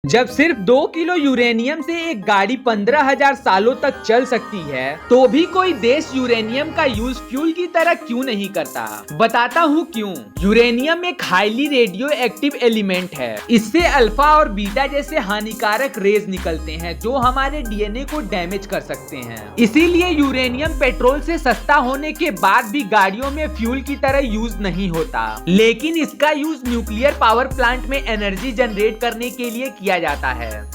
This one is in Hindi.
जब सिर्फ 2 किलो यूरेनियम से एक गाड़ी 15,000 सालों तक चल सकती है, तो भी कोई देश यूरेनियम का यूज फ्यूल की तरह क्यों नहीं करता? बताता हूँ क्यों। यूरेनियम एक हाईली रेडियो एक्टिव एलिमेंट है। इससे अल्फा और बीटा जैसे हानिकारक रेज निकलते हैं जो हमारे डीएनए को डैमेज कर सकते हैं। इसीलिए यूरेनियम पेट्रोल से सस्ता होने के बाद भी गाड़ियों में फ्यूल की तरह यूज नहीं होता, लेकिन इसका यूज न्यूक्लियर पावर प्लांट में एनर्जी जनरेट करने के लिए किया जाता है।